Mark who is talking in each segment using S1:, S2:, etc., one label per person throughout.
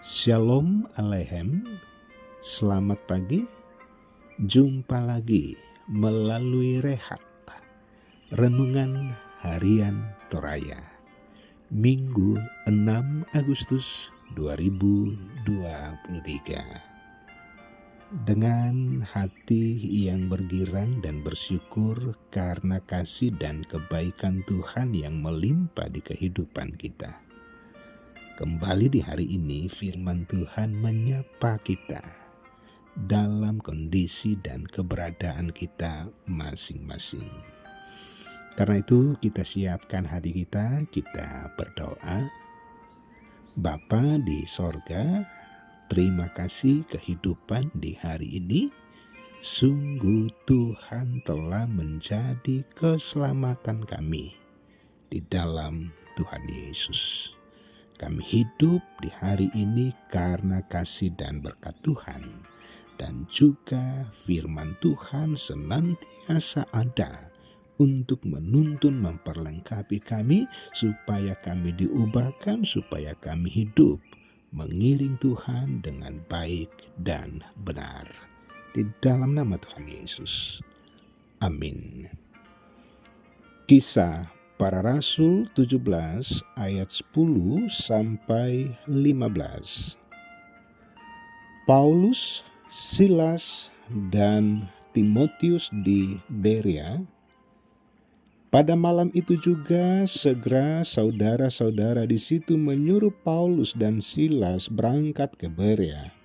S1: Shalom Aleichem, selamat pagi, jumpa lagi melalui Rehat, Renungan Harian Toraya, Minggu 6 Agustus 2023. Dengan hati yang bergirang dan bersyukur karena kasih dan kebaikan Tuhan yang melimpah di kehidupan kita. Kembali di hari ini firman Tuhan menyapa kita dalam kondisi dan keberadaan kita masing-masing. Karena itu kita siapkan hati kita berdoa. Bapa di sorga, terima kasih kehidupan di hari ini. Sungguh Tuhan telah menjadi keselamatan kami di dalam Tuhan Yesus. Kami hidup di hari ini karena kasih dan berkat Tuhan. Dan juga firman Tuhan senantiasa ada untuk menuntun memperlengkapi kami supaya kami diubahkan, supaya kami hidup mengiring Tuhan dengan baik dan benar. Di dalam nama Tuhan Yesus. Amin. Kisah Para Rasul 17 ayat 10 sampai 15. Paulus, Silas, dan Timotius di Berea. Pada malam itu juga segera saudara-saudara di situ menyuruh Paulus dan Silas berangkat ke Berea.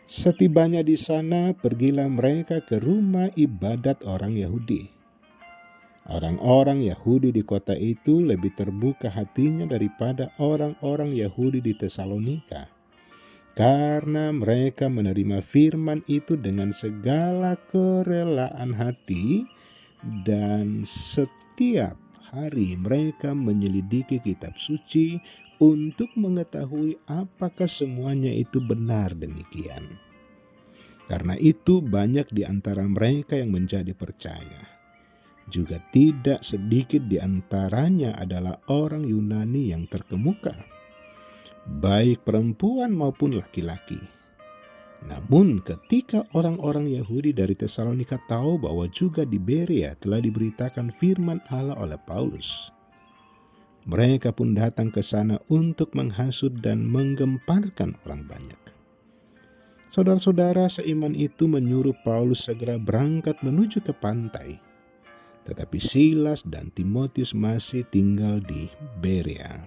S1: Setibanya di sana, pergilah mereka ke rumah ibadat orang Yahudi. Orang-orang Yahudi di kota itu lebih terbuka hatinya daripada orang-orang Yahudi di Tesalonika, karena mereka menerima firman itu dengan segala kerelaan hati, dan setiap hari mereka menyelidiki kitab suci untuk mengetahui apakah semuanya itu benar demikian. Karena itu banyak di antara mereka yang menjadi percaya. Juga tidak sedikit di antaranya adalah orang Yunani yang terkemuka, baik perempuan maupun laki-laki. Namun ketika orang-orang Yahudi dari Tesalonika tahu bahwa juga di Berea telah diberitakan firman Allah oleh Paulus, mereka pun datang ke sana untuk menghasut dan menggemparkan orang banyak. Saudara-saudara seiman itu menyuruh Paulus segera berangkat menuju ke pantai. Tetapi Silas dan Timotius masih tinggal di Berea.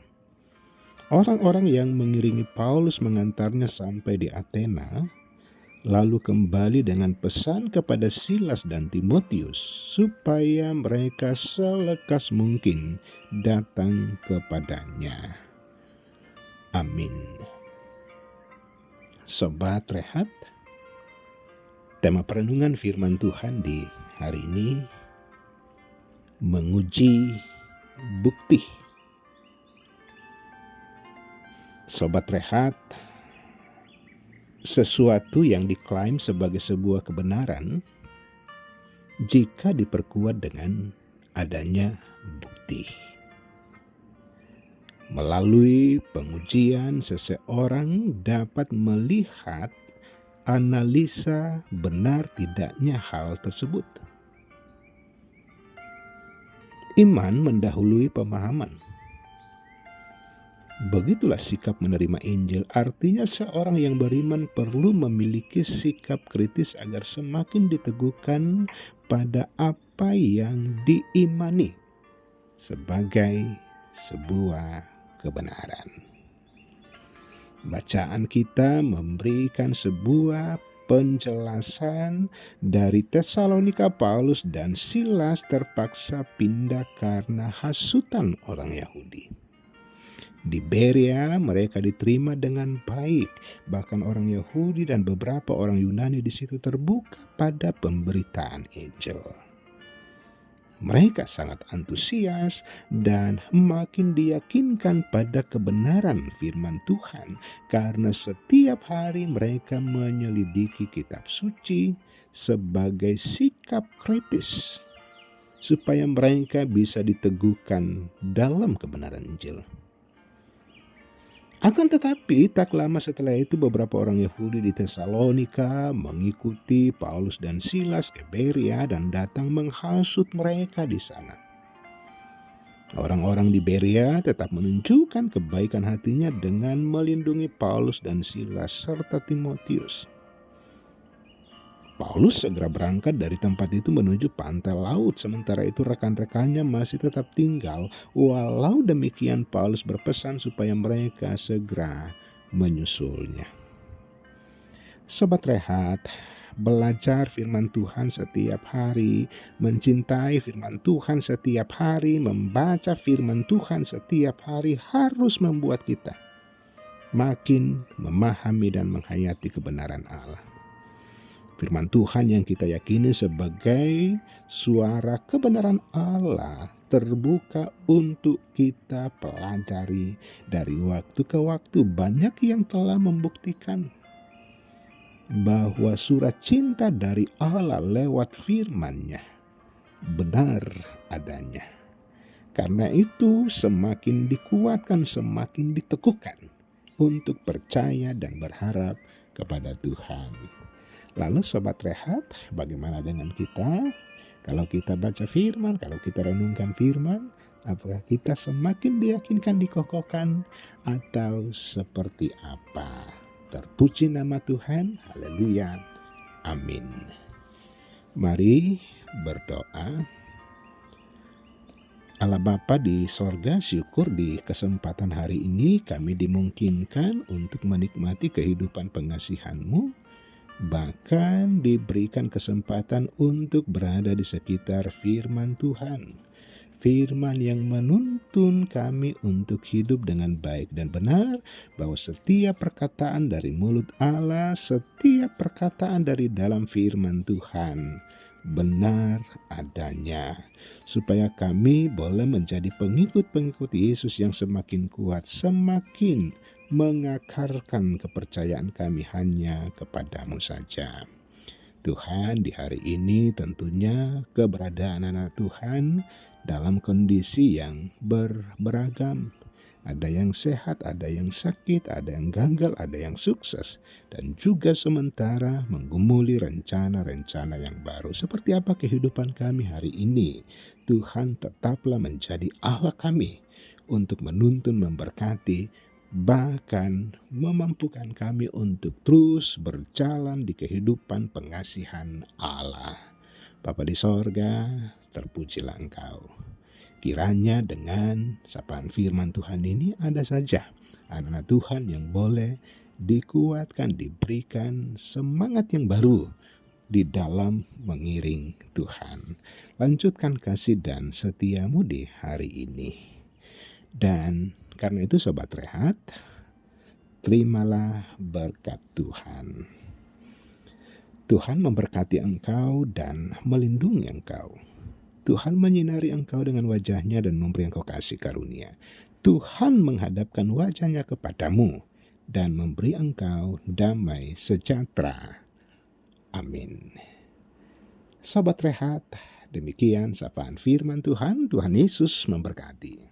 S1: Orang-orang yang mengiringi Paulus mengantarnya sampai di Athena, lalu kembali dengan pesan kepada Silas dan Timotius supaya mereka selekas mungkin datang kepadanya. Amin. Sobat Rehat, tema perenungan firman Tuhan di hari ini, menguji bukti. Sobat Rehat, sesuatu yang diklaim sebagai sebuah kebenaran jika diperkuat dengan adanya bukti. Melalui pengujian, seseorang dapat melihat analisa benar tidaknya hal tersebut. Iman mendahului pemahaman. Begitulah sikap menerima Injil. Artinya seorang yang beriman perlu memiliki sikap kritis agar semakin diteguhkan pada apa yang diimani sebagai sebuah kebenaran. Bacaan kita memberikan sebuah penjelasan dari Tesalonika. Paulus dan Silas terpaksa pindah karena hasutan orang Yahudi. Di Berea mereka diterima dengan baik, bahkan orang Yahudi dan beberapa orang Yunani di situ terbuka pada pemberitaan Injil. Mereka sangat antusias dan makin diyakinkan pada kebenaran firman Tuhan karena setiap hari mereka menyelidiki kitab suci sebagai sikap kritis supaya mereka bisa diteguhkan dalam kebenaran Injil. Akan tetapi tak lama setelah itu beberapa orang Yahudi di Tesalonika mengikuti Paulus dan Silas ke Berea dan datang menghasut mereka di sana. Orang-orang di Berea tetap menunjukkan kebaikan hatinya dengan melindungi Paulus dan Silas serta Timotius. Paulus segera berangkat dari tempat itu menuju pantai laut, sementara itu rekan-rekannya masih tetap tinggal. Walau demikian, Paulus berpesan supaya mereka segera menyusulnya. Sobat Rehat, belajar firman Tuhan setiap hari, mencintai firman Tuhan setiap hari, membaca firman Tuhan setiap hari harus membuat kita makin memahami dan menghayati kebenaran Allah. Firman Tuhan yang kita yakini sebagai suara kebenaran Allah terbuka untuk kita pelajari dari waktu ke waktu. Banyak yang telah membuktikan bahwa surat cinta dari Allah lewat firman-Nya benar adanya. Karena itu semakin dikuatkan, semakin diteguhkan untuk percaya dan berharap kepada Tuhan. Lalu Sobat Rehat, bagaimana dengan kita? Kalau kita baca firman, kalau kita renungkan firman, apakah kita semakin diyakinkan, dikokohkan, atau seperti apa? Terpuji nama Tuhan, haleluya, amin. Mari berdoa. Allah Bapa di sorga, syukur di kesempatan hari ini kami dimungkinkan untuk menikmati kehidupan pengasihan-Mu, bahkan diberikan kesempatan untuk berada di sekitar firman Tuhan. Firman yang menuntun kami untuk hidup dengan baik dan benar, bahwa setiap perkataan dari mulut Allah, setiap perkataan dari dalam firman Tuhan benar adanya, supaya kami boleh menjadi pengikut-pengikut Yesus yang semakin kuat, semakin mengakarkan kepercayaan kami hanya kepadamu saja. Tuhan, di hari ini tentunya keberadaan anak Tuhan dalam kondisi yang beragam. Ada yang sehat, ada yang sakit, ada yang gagal, ada yang sukses. Dan juga sementara menggumuli rencana-rencana yang baru. Seperti apa kehidupan kami hari ini? Tuhan tetaplah menjadi Allah kami untuk menuntun, memberkati, bahkan memampukan kami untuk terus berjalan di kehidupan pengasihan Allah. Bapa di sorga, terpujilah Engkau. Kiranya dengan sapaan firman Tuhan ini ada saja anak-anak Tuhan yang boleh dikuatkan, diberikan semangat yang baru di dalam mengiring Tuhan. Lanjutkan kasih dan setiamu di hari ini. Dan karena itu Sobat Rehat, terimalah berkat Tuhan. Tuhan memberkati engkau dan melindungi engkau. Tuhan menyinari engkau dengan wajah-Nya dan memberi engkau kasih karunia. Tuhan menghadapkan wajah-Nya kepadamu dan memberi engkau damai sejahtera. Amin. Sobat Rehat, demikian sapaan firman Tuhan. Tuhan Yesus memberkati.